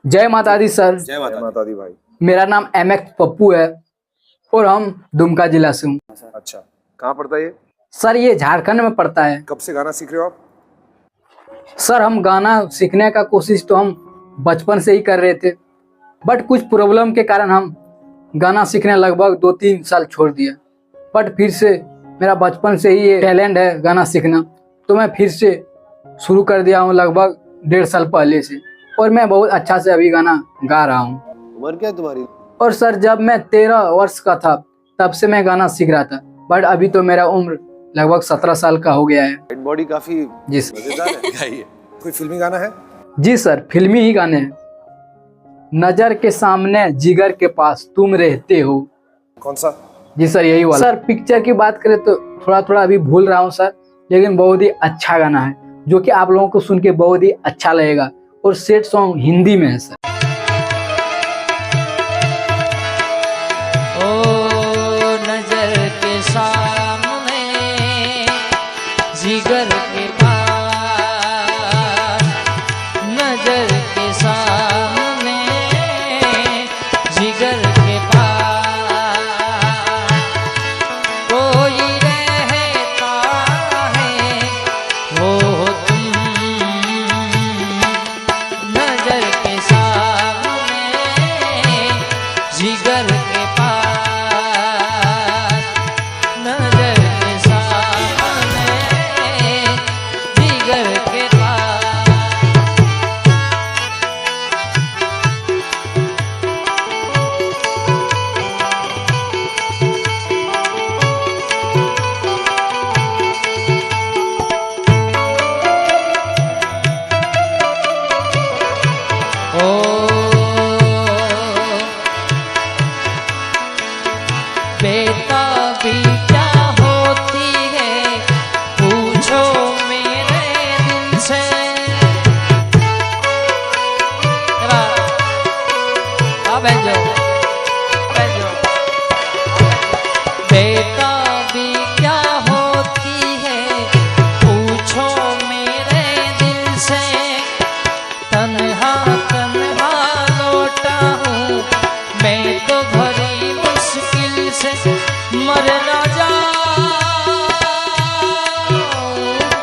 जय माता दी सर। जय माता दी भाई। मेरा नाम MX पप्पू है और हम दुमका जिला से हूँ। अच्छा, कहाँ पड़ता है ये? सर ये झारखंड में पड़ता है। कब से गाना सीख रहे हो आप? सर हम गाना सीखने का कोशिश तो हम बचपन से ही कर रहे थे, बट कुछ प्रॉब्लम के कारण हम गाना सीखने लगभग 2-3 साल छोड़ दिया। बट फिर से मेरा बचपन से ही ये टैलेंट है गाना सीखना, तो मैं फिर से शुरू कर दिया हूँ लगभग 1.5 साल पहले से, और मैं बहुत अच्छा से अभी गाना गा रहा हूँ। उम्र क्या है तुम्हारी? और सर जब मैं 13 वर्ष का था तब से मैं गाना सीख रहा था, बट अभी तो मेरा उम्र लगभग 17 साल का हो गया है। बॉडी काफी जी सर। मजेदार है। गाइए। कोई फिल्मी गाना है? जी सर, फिल्मी ही गाने हैं। नजर के सामने जिगर के पास तुम रहते हो। कौन सा? जी सर यही वाला। सर पिक्चर की बात करें तो थोड़ा थोड़ा अभी भूल रहा हूँ सर, लेकिन बहुत ही अच्छा गाना है जो कि आप लोगों को सुन के बहुत ही अच्छा लगेगा, और सेट सॉन्ग हिंदी में है सर। ओ नजर के सामने जिगर के पास, नजर के सामने जिगर के पास कोई रहता है वो तुम, नजर के सामने जिगर के बेताबी क्या होती है पूछो मेरे दिल से। बेताबी क्या होती है पूछो मेरे दिल से, तन्हा तन्हा लौटा हूँ मैं तो भरी मुश्किल से, मर ना जाऊं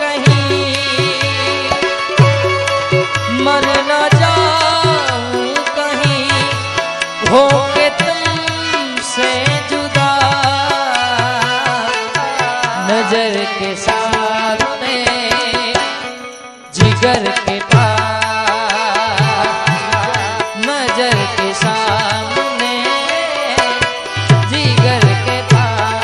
कहीं, मर ना जाऊं कहीं होके तुमसे जुदा, नजर के सामने जिगर के पास, नजर के सामने जिगर के पास।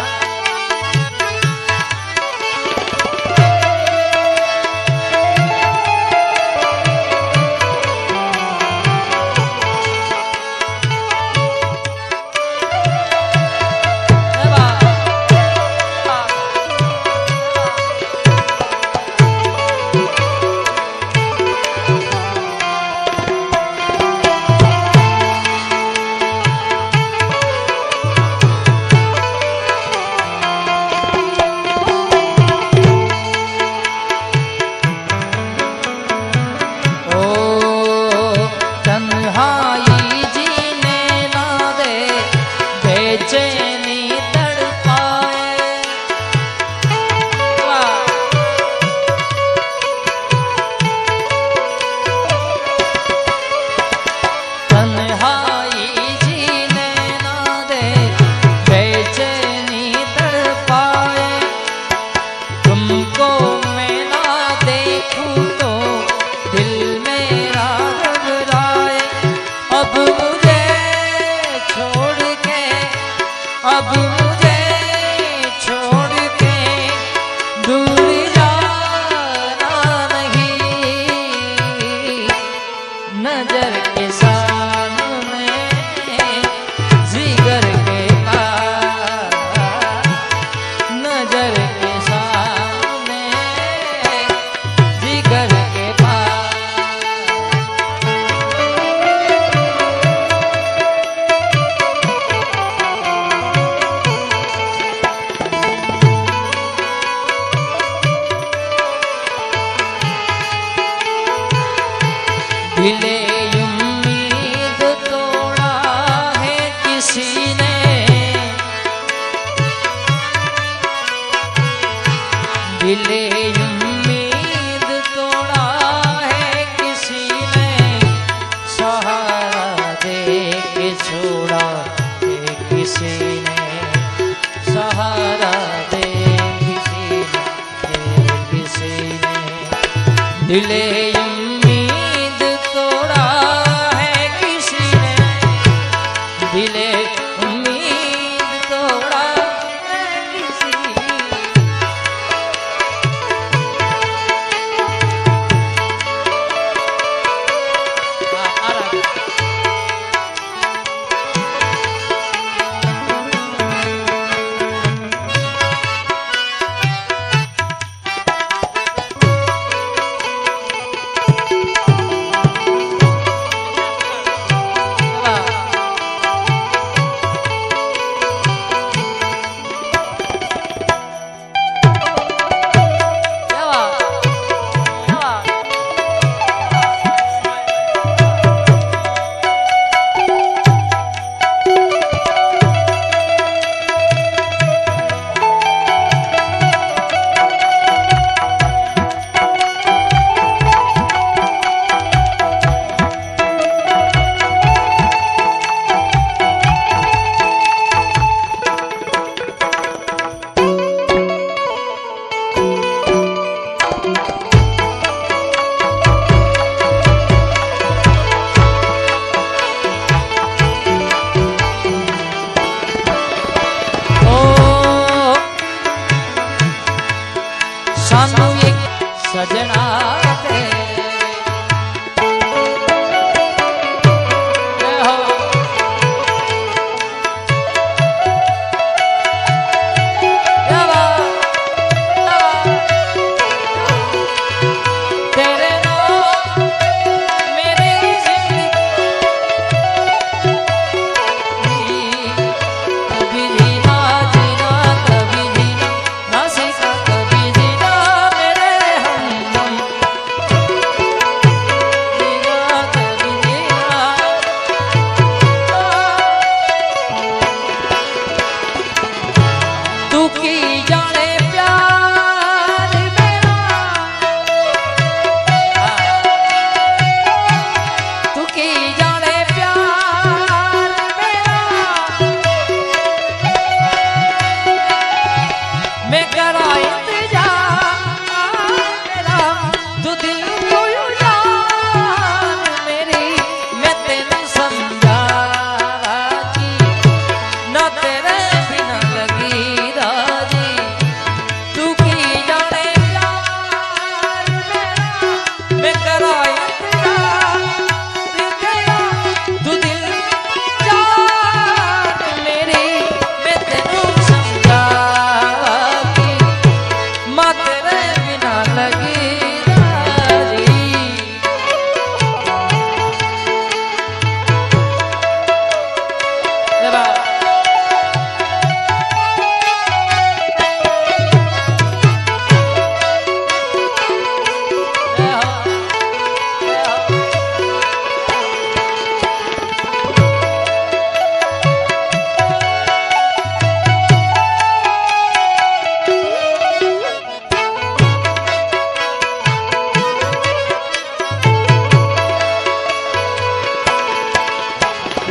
अब मुझे छोड़ के दूर जाना नहीं, नजर के सामने जिगर के पास, नजर के सामने जिगर के पास। हिले दिले उम्मीद तोड़ा है किसी ने, सहारा दे के छोड़ा है किसी ने, सहारा दे किसी ने, दिले उम्मीद तोड़ा है किसी ने, दिले उम्मीद तोड़ा है किसी ने। ਸਾਨੂੰ ਇੱਕ ਸਜਣਾ ਤੇ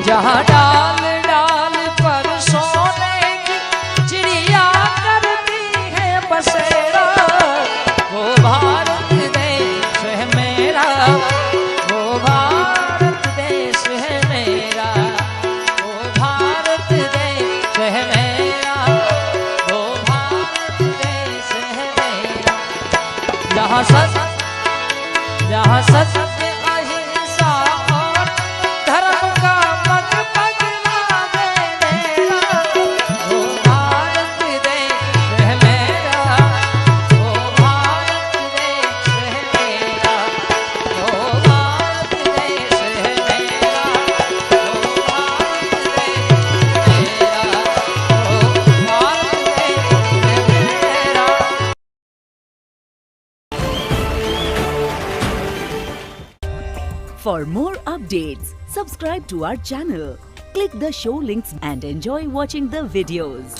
जहाँ डाल डाल पर सोने की चिड़िया करती है बसेरा, वो भारत देश है मेरा, वो भारत देश है मेरा, वो भारत देश है मेरा, वो भारत देश है मेरा। जहाँ सत्य अहिंसा और धर्म का पग पग लागे मेरा, वो भारत देश है मेरा, वो भारत देश है मेरा, वो भारत देश है मेरा, वो भारत देश है मेरा, वो भारत देश है मेरा। For more updates, subscribe to our channel, click the show links and enjoy watching the videos.